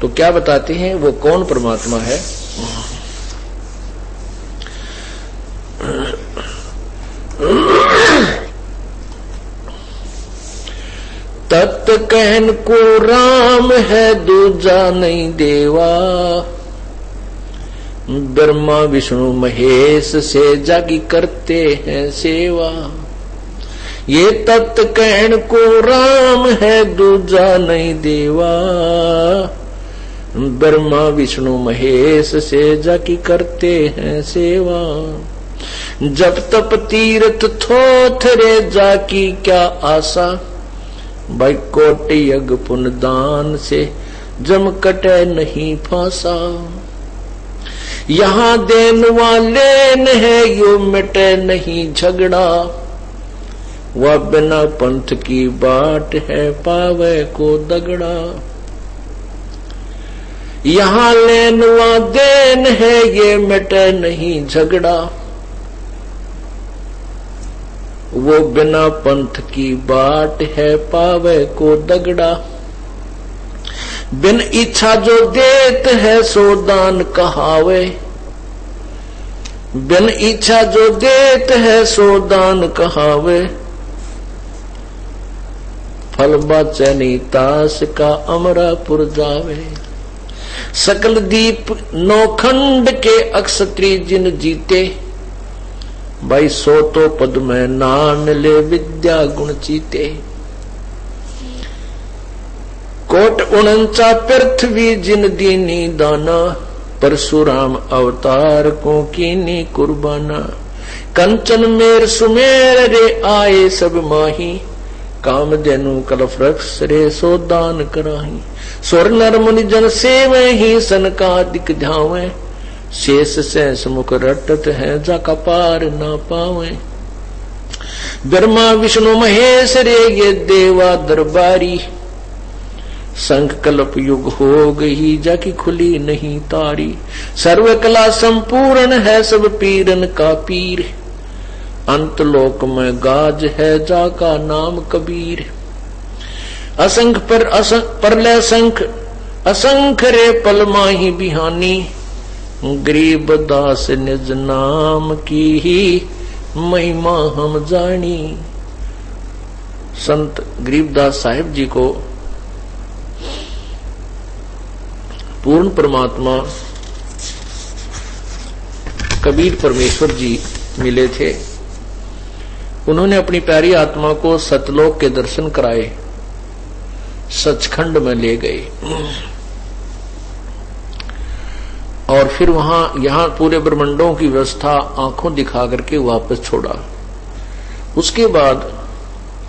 तो क्या बताते हैं वो कौन परमात्मा है? तत् कहन को राम है दूजा नहीं देवा, ब्रह्मा विष्णु महेश से जागी करते हैं सेवा। ये तत् कहन को राम है दूजा नहीं देवा, ब्रह्मा विष्णु महेश से जाकी करते हैं सेवा। जब तप तीर्थ थोथरे जाकी क्या आशा, भाई कोटि यज्ञ पुण्य दान से जम कटे नहीं फांसा। यहाँ देन वाले न है यो मिटे नहीं झगड़ा, वह बिना पंथ की बाट है पावे को दगड़ा। यहाँ लेन व देन है ये मिटे नहीं झगड़ा, वो बिना पंथ की बाट है पावे को दगड़ा। बिन इच्छा जो देत है सो दान कहावे, बिन इच्छा जो देत है सो दान कहावे। फल बचनी तास का अमरापुर जावे। सकल दीप नौखंड के अक्षत्री जिन जीते, भाई सो तो पद में नाम मिले विद्या गुण चीते। कोट 49 पृथ्वी जिन दीनी दाना, परशुराम अवतार को कीनी कुर्बाना। कंचन मेर सुमेर रे आए सब माही, काम देनु कलफ रक्ष रे सो दान कराही। स्वर नर मुनि जन सेवे ही सन का दिख ध्यावे, शेष से मुख रटत है जाका पार ना पावे। ब्रह्मा विष्णु महेश रे ये देवा दरबारी, संख कल्प युग हो गई जाकी खुली नहीं तारी। सर्व कला संपूर्ण है सब पीरन का पीर, अंत लोक में गाज है जाका नाम कबीर। असंख परलय संख असंख रे पल माही बिहानी, गरीब दास निज नाम की ही महिमा हम जानी। संत गरीबदास साहिब जी को पूर्ण परमात्मा कबीर परमेश्वर जी मिले थे। उन्होंने अपनी प्यारी आत्मा को सतलोक के दर्शन कराए, सचखंड में ले गए और फिर यहाँ पूरे ब्रह्मांडों की व्यवस्था आंखों दिखा करके वापस छोड़ा। उसके बाद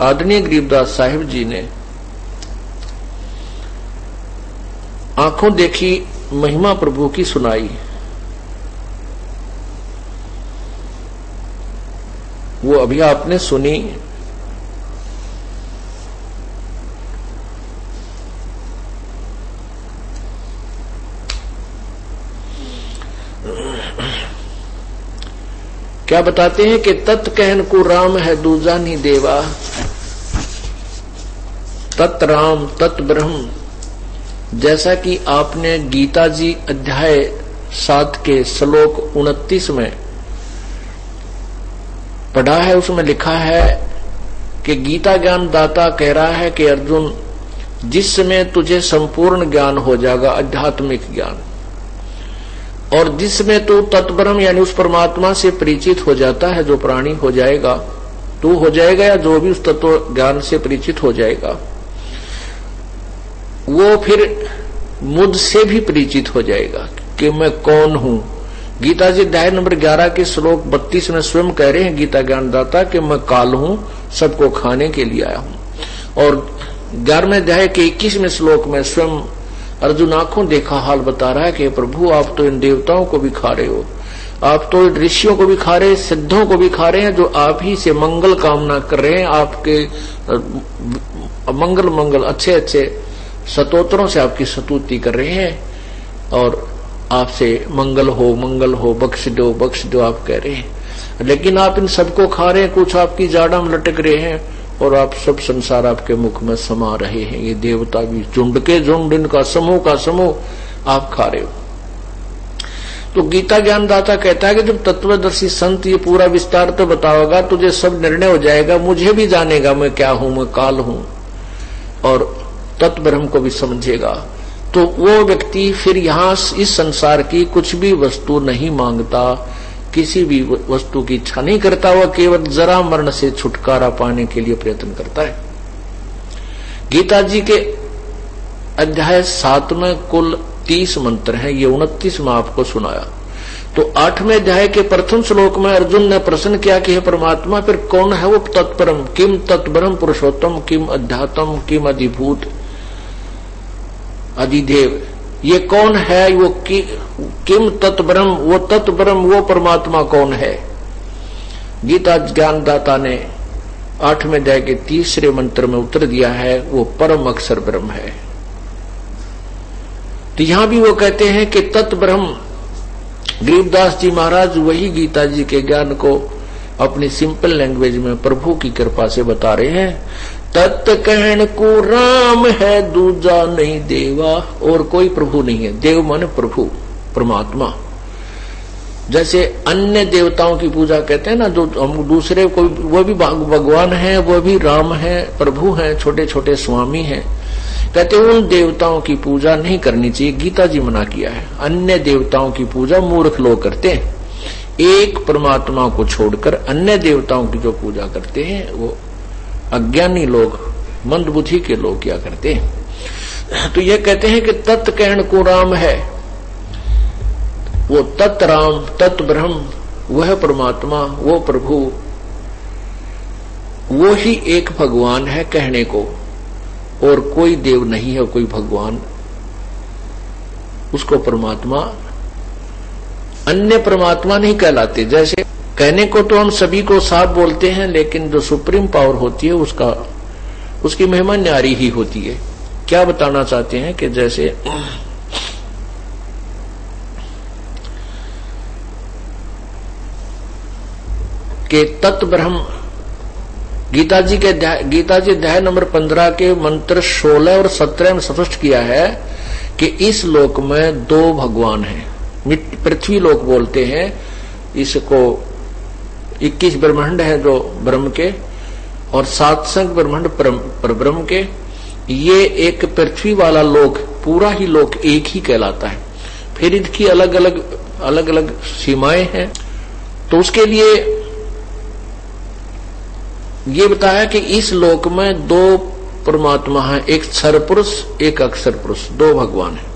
आदरणीय गरीबदास साहिब जी ने आंखों देखी महिमा प्रभु की सुनाई। वो अभी आपने सुनी। क्या बताते हैं कि तत् कहन को राम है दूजा नहीं देवा, तत् राम तत् ब्रह्म। जैसा कि आपने गीता जी अध्याय 7 के श्लोक 29 में पढ़ा है, उसमें लिखा है कि गीता ज्ञान दाता कह रहा है कि अर्जुन, जिस समय तुझे संपूर्ण ज्ञान हो जाएगा, आध्यात्मिक ज्ञान, और जिसमें तू तत्ब्रह्म यानी उस परमात्मा से परिचित हो जाता है, जो प्राणी हो जाएगा, तू हो जाएगा या जो भी उस तत्व ज्ञान से परिचित हो जाएगा, वो फिर मुझसे भी परिचित हो जाएगा कि मैं कौन हूं। गीता जी अध्याय नंबर 11 के श्लोक 32 में स्वयं कह रहे हैं गीता ज्ञानदाता कि मैं काल हूं, सबको खाने के लिए आया हूं। और 11वें अध्याय के 21वें श्लोक में स्वयं अर्जुन आंखों देखा हाल बता रहा है कि प्रभु आप तो इन देवताओं को भी खा रहे हो, आप तो ऋषियों को भी खा रहे हैं, सिद्धों को भी खा रहे हैं, जो आप ही से मंगल कामना कर रहे हैं, आपके मंगल अच्छे अच्छे स्तोत्रों से आपकी स्तुति कर रहे हैं और आपसे मंगल हो बख्श दो आप कह रहे हैं। लेकिन आप इन सबको खा रहे हैं, कुछ आपकी जाड़ा में लटक रहे हैं, और आप सब संसार आपके मुख में समा रहे हैं। ये देवता भी झुंड के झुंड, इनका समूह का समूह आप खा रहे हो। तो गीता ज्ञानदाता कहता है कि जब तत्वदर्शी संत ये पूरा विस्तार तो बताओगा, तुझे सब निर्णय हो जाएगा, मुझे भी जानेगा मैं क्या हूं, मैं काल हूं, और तत्ब्रह्म को भी समझेगा। तो वो व्यक्ति फिर यहां इस संसार की कुछ भी वस्तु नहीं मांगता, किसी भी वस्तु की इच्छा नहीं करता, वह केवल जरा मरण से छुटकारा पाने के लिए प्रयत्न करता है। गीता जी के अध्याय 7 में कुल 30 मंत्र हैं, ये 29 में आपको सुनाया। तो 8वें अध्याय के प्रथम श्लोक में अर्जुन ने प्रश्न किया कि हे परमात्मा, फिर कौन है वो तत्परम, किम तत्परम पुरुषोत्तम, किम अध्यात्म, किम अधिभूत अधिदेव, ये कौन है वो किम तत्परम, वो तत्परम, वो परमात्मा कौन है। गीता ज्ञानदाता ने 8वें अध्याय के 3रे मंत्र में उत्तर दिया है, वो परम अक्षर ब्रह्म है। तो यहां भी वो कहते हैं कि तत्ब्रह्म, गरीबदास जी महाराज वही गीता जी के ज्ञान को अपनी सिंपल लैंग्वेज में प्रभु की कृपा से बता रहे हैं। तत् कहन को राम है, दूजा नहीं देवा, और कोई प्रभु नहीं है। देव माने प्रभु, परमात्मा। जैसे अन्य देवताओं की पूजा कहते हैं ना, जो हम दूसरे कोई, वो भी भगवान है, वो भी राम है, प्रभु है, छोटे छोटे स्वामी हैं, कहते उन देवताओं की पूजा नहीं करनी चाहिए। गीता जी मना किया है। अन्य देवताओं की पूजा मूर्ख लोग करते हैं। एक परमात्मा को छोड़कर अन्य देवताओं की जो पूजा करते हैं वो अज्ञानी लोग, मंदबुद्धि के लोग क्या करते हैं। तो ये कहते हैं कि तत् कहन को राम है, वो तत् राम, तत् ब्रह्म, वह परमात्मा, वो प्रभु, वो ही एक भगवान है कहने को, और कोई देव नहीं है, कोई भगवान, उसको परमात्मा, अन्य परमात्मा नहीं कहलाते। जैसे कहने को तो हम सभी को साफ बोलते हैं, लेकिन जो सुप्रीम पावर होती है उसकी महिमा न्यारी ही होती है। क्या बताना चाहते हैं कि जैसे के तत् ब्रह्म, गीता जी अध्याय नंबर 15 के मंत्र 16 और 17 में स्पष्ट किया है कि इस लोक में 2 भगवान हैं। पृथ्वी लोक बोलते हैं इसको, 21 ब्रह्मांड है जो ब्रह्म के, और 7 ब्रह्मांड परब्रह्म के। ये एक पृथ्वी वाला लोक, पूरा ही लोक एक ही कहलाता है। फिर इसकी अलग अलग सीमाएं हैं। तो उसके लिए ये बताया कि इस लोक में 2 परमात्मा हैं, एक क्षर पुरुष, एक अक्षर पुरुष, 2 भगवान हैं।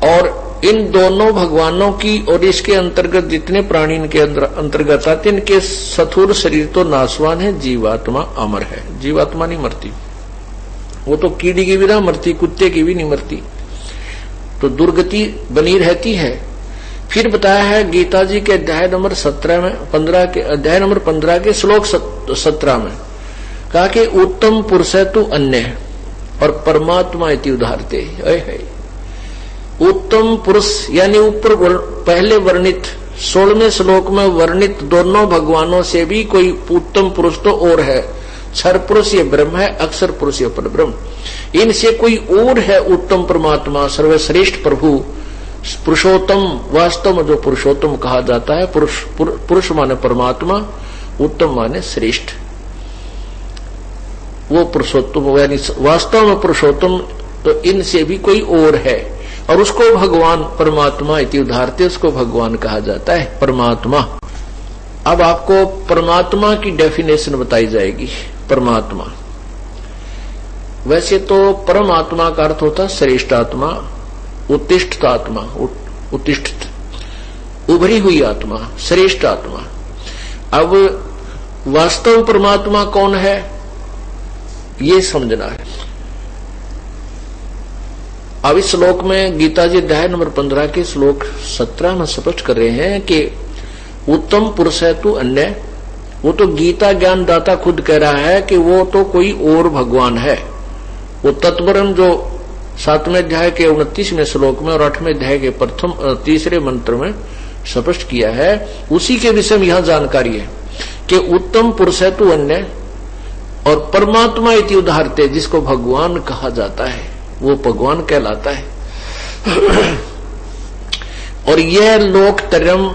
और इन दोनों भगवानों की और इसके अंतर्गत जितने प्राणी इनके अंतर्गत आते, इनके स्थूल शरीर तो नाशवान है, जीवात्मा अमर है। जीवात्मा नहीं मरती, वो तो कीड़ी की भी ना मरती, कुत्ते की भी नहीं मरती, तो दुर्गति बनी रहती है। फिर बताया है गीता जी के अध्याय नंबर 15 के श्लोक 17 में कहा कि उत्तम पुरुष है तू अन्य, और परमात्मा इति उदाहरते है। उत्तम पुरुष यानी ऊपर पहले वर्णित 16वें श्लोक में वर्णित दोनों भगवानों से भी कोई उत्तम पुरुष तो और है। क्षर पुरुष ये ब्रह्म है, अक्षर पुरुष ये परब्रह्म, इनसे कोई और है उत्तम परमात्मा, सर्वश्रेष्ठ प्रभु, पुरुषोत्तम। वास्तव में जो पुरुषोत्तम कहा जाता है, पुरुष माने परमात्मा, उत्तम माने श्रेष्ठ, वो पुरुषोत्तम यानी वास्तव में पुरुषोत्तम। तो इनसे भी कोई और है, और उसको भगवान परमात्मा इति उदाहरते, उसको भगवान कहा जाता है, परमात्मा। अब आपको परमात्मा की डेफिनेशन बताई जाएगी। परमात्मा वैसे तो परमात्मा का अर्थ होता श्रेष्ठ आत्मा, उत्तिष्ठ आत्मा, उत्तिष्ठ उभरी हुई आत्मा, श्रेष्ठ आत्मा। अब वास्तव परमात्मा कौन है ये समझना है। अब इस श्लोक में गीता जी अध्याय नंबर 15 के श्लोक 17 में स्पष्ट कर रहे हैं कि उत्तम पुरुष है तू अन्य। वो तो गीता ज्ञान दाता खुद कह रहा है कि वो तो कोई और भगवान है। वो तत्वरम जो 7वें अध्याय के 29वें श्लोक में और 8वें अध्याय के तीसरे मंत्र में स्पष्ट किया है, उसी के विषय में यहां जानकारी है कि उत्तम पुरुष है तू अन्य, और परमात्मा इति उदाहरते, जिसको भगवान कहा जाता है वो भगवान कहलाता है। और यह लोकत्रयम्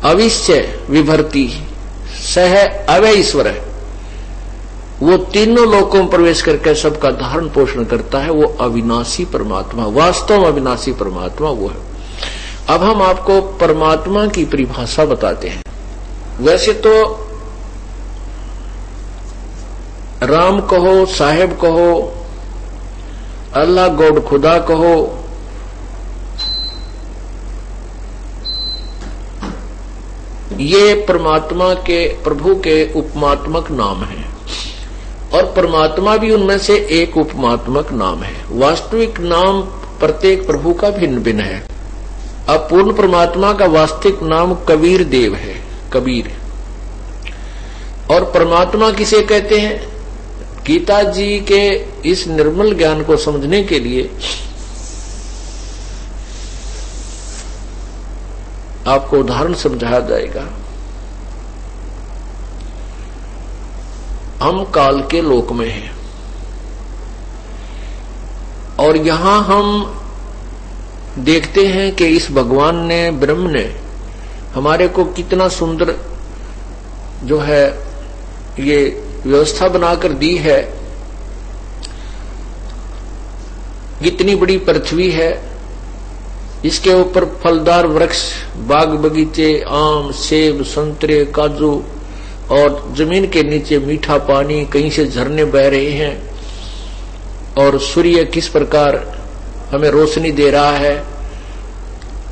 अविश्य विभर्ति सह अवय ईश्वर है, वो तीनों लोकों में प्रवेश करके सबका धारण पोषण करता है, वो अविनाशी परमात्मा, वास्तव अविनाशी परमात्मा वो है। अब हम आपको परमात्मा की परिभाषा बताते हैं। वैसे तो राम कहो, साहेब कहो, अल्लाह गॉड खुदा कहो, ये परमात्मा के, प्रभु के उपमात्मक नाम है, और परमात्मा भी उनमें से एक उपमात्मक नाम है। वास्तविक नाम प्रत्येक प्रभु का भिन्न भिन्न है। अब पूर्ण परमात्मा का वास्तविक नाम कबीर देव है, कबीर। और परमात्मा किसे कहते हैं? गीता जी के इस निर्मल ज्ञान को समझने के लिए आपको उदाहरण समझाया जाएगा। हम काल के लोक में हैं और यहां हम देखते हैं कि इस भगवान ने, ब्रह्म ने हमारे को कितना सुंदर जो है ये व्यवस्था बनाकर दी है। इतनी बड़ी पृथ्वी है, इसके ऊपर फलदार वृक्ष, बाग बगीचे, आम, सेब, संतरे, काजू, और जमीन के नीचे मीठा पानी, कहीं से झरने बह रहे हैं, और सूर्य किस प्रकार हमें रोशनी दे रहा है,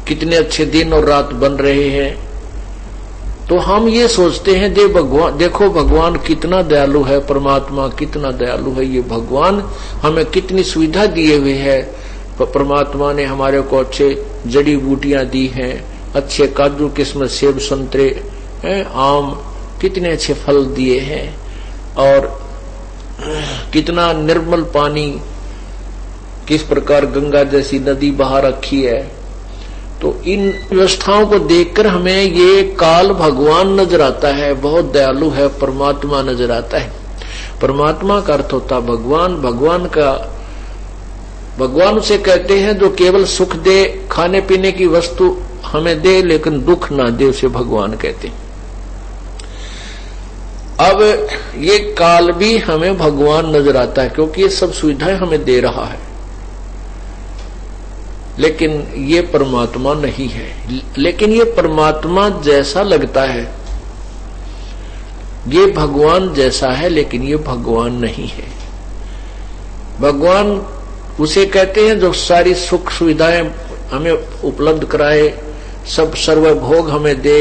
कितने अच्छे दिन और रात बन रहे हैं। तो हम ये सोचते हैं देखो भगवान कितना दयालु है, परमात्मा कितना दयालु है, ये भगवान हमें कितनी सुविधा दिए हुए है। परमात्मा ने हमारे को अच्छे जड़ी बूटियां दी हैं, अच्छे काजू किस्म, सेब, संतरे, आम, कितने अच्छे फल दिए हैं, और कितना निर्मल पानी, किस प्रकार गंगा जैसी नदी बहा रखी है। तो इन व्यवस्थाओं को देखकर हमें ये काल भगवान नजर आता है, बहुत दयालु है, परमात्मा नजर आता है। परमात्मा का अर्थ होता भगवान। भगवान उसे कहते हैं जो केवल सुख दे, खाने पीने की वस्तु हमें दे लेकिन दुख ना दे, उसे भगवान कहते हैं। अब ये काल भी हमें भगवान नजर आता है क्योंकि ये सब सुविधाएं हमें दे रहा है, लेकिन ये परमात्मा नहीं है। लेकिन ये परमात्मा जैसा लगता है, ये भगवान जैसा है, लेकिन ये भगवान नहीं है। भगवान उसे कहते हैं जो सारी सुख सुविधाएं हमें उपलब्ध कराए, सब सर्वभोग हमें दे,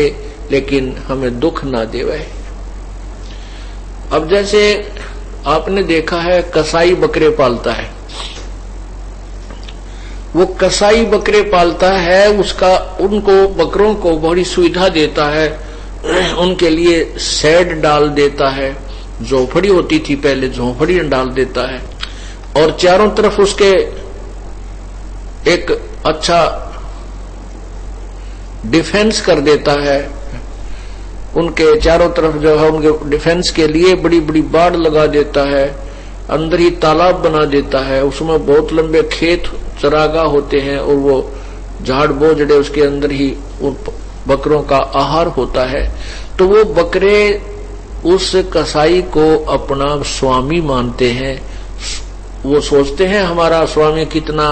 लेकिन हमें दुख ना देवे। अब जैसे आपने देखा है कसाई बकरे पालता है, वो कसाई बकरे पालता है, उसका उनको बकरों को बड़ी सुविधा देता है, उनके लिए शेड डाल देता है, झोपड़ी होती थी पहले, झोपड़ी डाल देता है, और चारों तरफ उसके एक अच्छा डिफेंस कर देता है। उनके चारों तरफ जो है उनके डिफेंस के लिए बड़ी बड़ी बाड़ लगा देता है, अंदर ही तालाब बना देता है, उसमें बहुत लंबे खेत चरागाह होते हैं, और वो झाड़ बोझड़े उसके अंदर ही उन बकरों का आहार होता है। तो वो बकरे उस कसाई को अपना स्वामी मानते हैं, वो सोचते हैं हमारा स्वामी कितना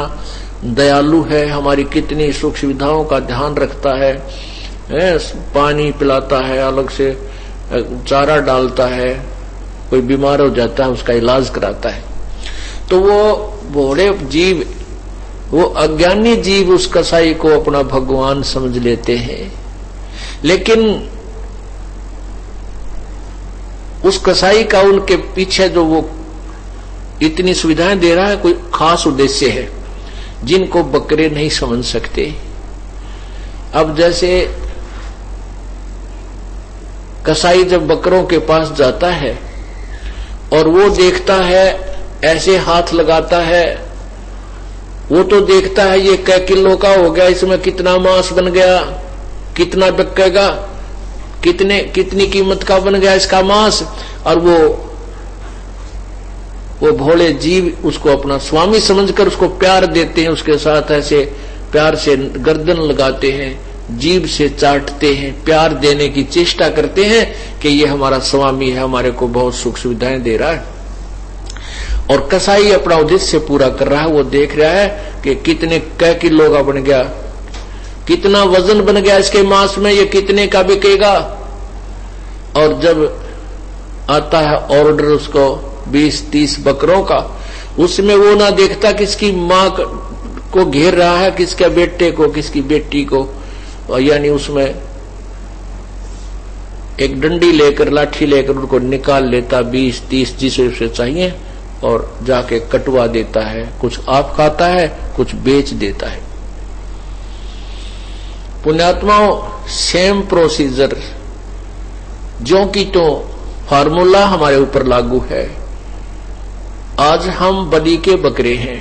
दयालु है, हमारी कितनी सुख सुविधाओं का ध्यान रखता है, पानी पिलाता है, अलग से चारा डालता है, कोई बीमार हो जाता है उसका इलाज कराता है। तो वो भोले जीव, वो अज्ञानी जीव उस कसाई को अपना भगवान समझ लेते हैं। लेकिन उस कसाई का उनके पीछे जो वो इतनी सुविधाएं दे रहा है, कोई खास उद्देश्य है जिनको बकरे नहीं समझ सकते। अब जैसे कसाई जब बकरों के पास जाता है और वो देखता है, ऐसे हाथ लगाता है, वो तो देखता है ये कै किलो का हो गया, इसमें कितना मांस बन गया, कितना बिकेगा, कितनी कीमत का बन गया इसका मांस। और वो भोले जीव उसको अपना स्वामी समझकर उसको प्यार देते हैं, उसके साथ ऐसे प्यार से गर्दन लगाते हैं, जीभ से चाटते हैं, प्यार देने की चेष्टा करते हैं कि ये हमारा स्वामी है, हमारे को बहुत सुख सुविधाएं दे रहा है। और कसाई अपना उद्देश्य पूरा कर रहा है, वो देख रहा है कि कितने कै किलो का बन गया, कितना वजन बन गया इसके मांस में, ये कितने का बिकेगा। और जब आता है ऑर्डर उसको 20-30 बकरों का, उसमें वो ना देखता किसकी मां को घेर रहा है, किसके बेटे को, किसकी बेटी को, यानी उसमें एक डंडी लेकर, लाठी लेकर उनको निकाल लेता 20-30 जिसे उसे चाहिए, और जाके कटवा देता है। कुछ आप खाता है, कुछ बेच देता है। पुण्यात्माओं, सेम प्रोसीजर जो की तो फार्मूला हमारे ऊपर लागू है। आज हम बलि के बकरे हैं।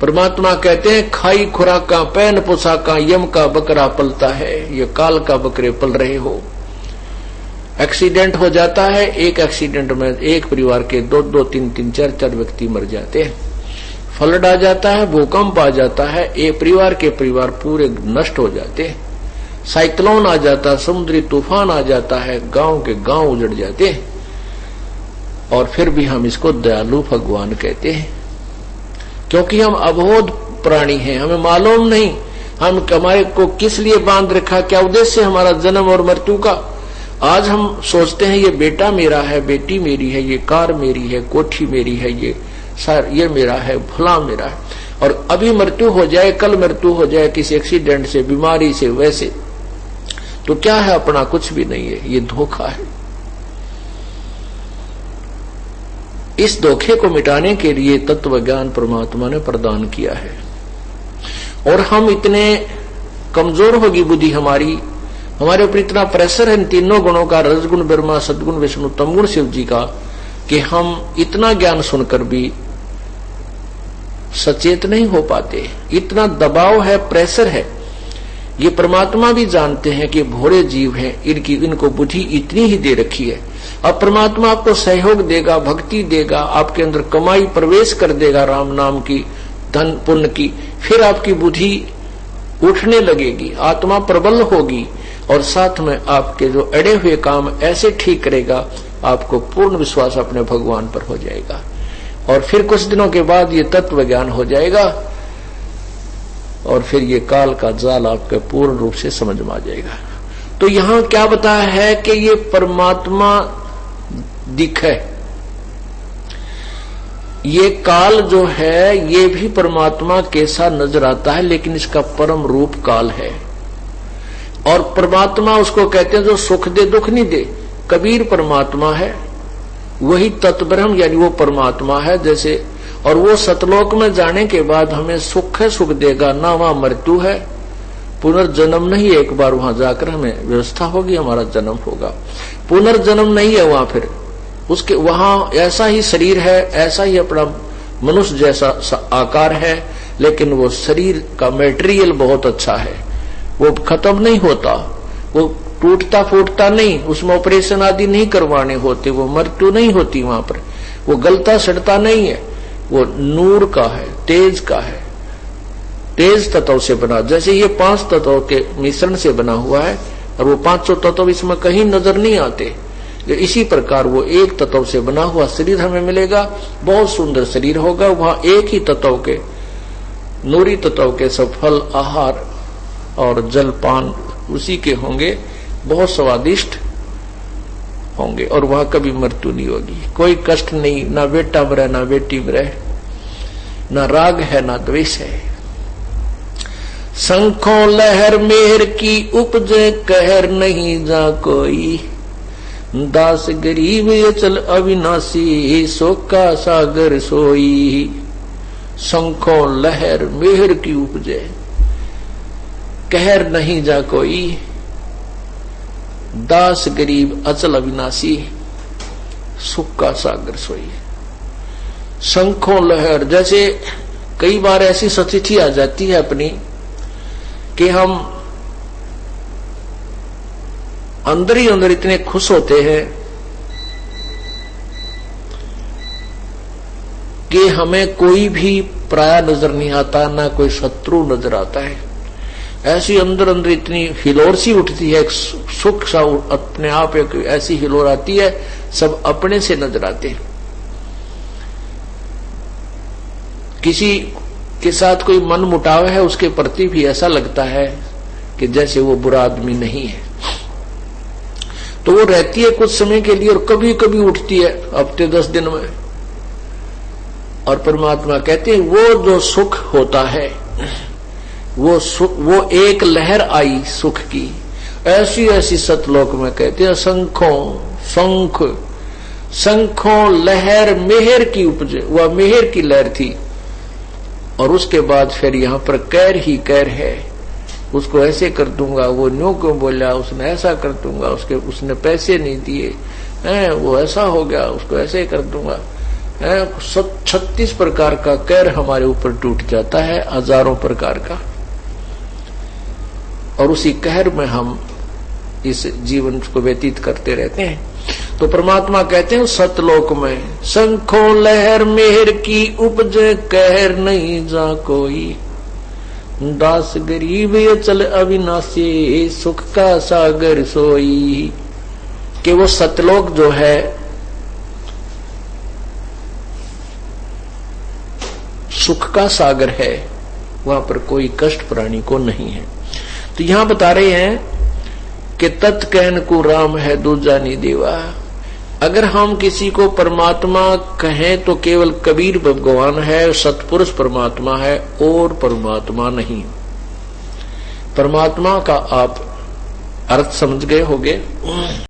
परमात्मा कहते हैं खाई खुराका पैन पोशाका यम का बकरा पलता है, ये काल का बकरे पल रहे हो। एक्सीडेंट हो जाता है, एक एक्सीडेंट में एक परिवार के 2-2, 3-3, 4-4 व्यक्ति मर जाते हैं। फ्लड आ जाता है, भूकंप आ जाता है, एक परिवार के परिवार पूरे नष्ट हो जाते हैं। साइक्लोन आ जाता है, समुद्री तूफान आ जाता है, गांव के गांव उजड़ जाते हैं। और फिर भी हम इसको दयालु भगवान कहते हैं, क्योंकि हम अबोध प्राणी हैं, हमें मालूम नहीं हम हमारे को किस लिए बांध रखा, क्या उद्देश्य हमारा जन्म और मृत्यु का। आज हम सोचते हैं ये बेटा मेरा है, बेटी मेरी है, ये कार मेरी है, कोठी मेरी है, ये मेरा है, फला मेरा है। और अभी मृत्यु हो जाए, कल मृत्यु हो जाए किसी एक्सीडेंट से, बीमारी से, वैसे तो क्या है अपना, कुछ भी नहीं है, ये धोखा है। इस धोखे को मिटाने के लिए तत्व ज्ञान परमात्मा ने प्रदान किया है। और हम इतने कमजोर होगी बुद्धि हमारे ऊपर इतना प्रेशर है इन तीनों गुणों का, रजगुण ब्रह्मा, सदगुण विष्णु, तमगुण शिव जी का, कि हम इतना ज्ञान सुनकर भी सचेत नहीं हो पाते। इतना दबाव है, प्रेशर है। ये परमात्मा भी जानते हैं कि भोरे जीव हैं, इनको बुद्धि इतनी ही दे रखी है। अब परमात्मा आपको सहयोग देगा, भक्ति देगा, आपके अंदर कमाई प्रवेश कर देगा राम नाम की, धन पुण्य की, फिर आपकी बुद्धि उठने लगेगी, आत्मा प्रबल होगी, और साथ में आपके जो अड़े हुए काम ऐसे ठीक करेगा, आपको पूर्ण विश्वास अपने भगवान पर हो जाएगा। और फिर कुछ दिनों के बाद ये तत्व ज्ञान हो जाएगा, और फिर ये काल का जाल आपके पूर्ण रूप से समझ में आ जाएगा। तो यहां क्या बताया है कि ये परमात्मा दिखे, ये काल जो है ये भी परमात्मा कैसा नजर आता है, लेकिन इसका परम रूप काल है। और परमात्मा उसको कहते हैं जो सुख दे दुख नहीं दे। कबीर परमात्मा है, वही तत्ब्रह्म यानी वो परमात्मा है जैसे। और वो सतलोक में जाने के बाद हमें सुख है, सुख देगा, ना वहां मृत्यु है, पुनर्जन्म नहीं। एक बार वहां जाकर हमें व्यवस्था होगी, हमारा जन्म होगा, पुनर्जन्म नहीं है वहां। फिर उसके वहां ऐसा ही शरीर है, ऐसा ही अपना मनुष्य जैसा आकार है, लेकिन वो शरीर का मटेरियल बहुत अच्छा है, वो खत्म नहीं होता, वो टूटता फूटता नहीं, उसमें ऑपरेशन आदि नहीं करवाने होते, वो मृत्यु नहीं होती वहां पर, वो गलता सड़ता नहीं है, वो नूर का है, तेज का है, तेज तत्व से बना। जैसे ये 5 तत्वों के मिश्रण से बना हुआ है, और वो 500 तत्व इसमें कहीं नजर नहीं आते। इसी प्रकार वो एक तत्व से बना हुआ शरीर हमें मिलेगा, बहुत सुंदर शरीर होगा। वहां एक ही तत्व के, नूरी तत्व के सब फल, आहार और जलपान उसी के होंगे, बहुत स्वादिष्ट होंगे, और वहां कभी मृत्यु नहीं होगी, कोई कष्ट नहीं, ना बेटा मरे, ना बेटी मरे, ना राग है, ना द्वेष है। शंखों लहर मेहर की उपजे, कहर नहीं जा कोई, दास गरीब अचल अविनाशी, सोका सागर सोई। शंखों लहर मेहर की उपजे, कहर नहीं जा कोई, दास गरीब अचल अविनाशी, सुख का सागर सोई। शंखों लहर, जैसे कई बार ऐसी स्थिति आ जाती है अपनी कि हम अंदर ही अंदर इतने खुश होते हैं कि हमें कोई भी पराया नजर नहीं आता, ना कोई शत्रु नजर आता है। ऐसी अंदर अंदर इतनी हिलोर सी उठती है, सुख सा अपने आप एक ऐसी हिलोर आती है, सब अपने से नजर आते हैं। किसी के साथ कोई मन मुटाव है, उसके प्रति भी ऐसा लगता है कि जैसे वो बुरा आदमी नहीं है। तो वो रहती है कुछ समय के लिए और कभी कभी उठती है हफ्ते 10 दिन में। और परमात्मा कहते हैं वो जो सुख होता है, वो एक लहर आई सुख की, ऐसी ऐसी सतलोक में कहते हैं शंखों लहर मेहर की उपजे, वह मेहर की लहर थी। और उसके बाद फिर यहां पर कहर ही कहर है, उसको ऐसे कर दूंगा, वो न्यू क्यों बोला, उसने ऐसा कर दूंगा, उसने पैसे नहीं दिए, वो ऐसा हो गया, उसको ऐसे कर दूंगा। 36 प्रकार का कहर हमारे ऊपर टूट जाता है, हजारों प्रकार का। और उसी कहर में हम इस जीवन को व्यतीत करते रहते हैं। तो परमात्मा कहते हैं सतलोक में शंखों लहर मेहर की उपजे, कहर नहीं जा कोई, दास गरीब ये चल अविनाशी, सुख का सागर सोई। कि वो सतलोक जो है सुख का सागर है, वहां पर कोई कष्ट प्राणी को नहीं है। तो यहां बता रहे हैं कि तत् कहन को राम है दूजा नहीं देवा। अगर हम किसी को परमात्मा कहें तो केवल कबीर भगवान है, सतपुरुष परमात्मा है, और परमात्मा नहीं। परमात्मा का आप अर्थ समझ गए होंगे।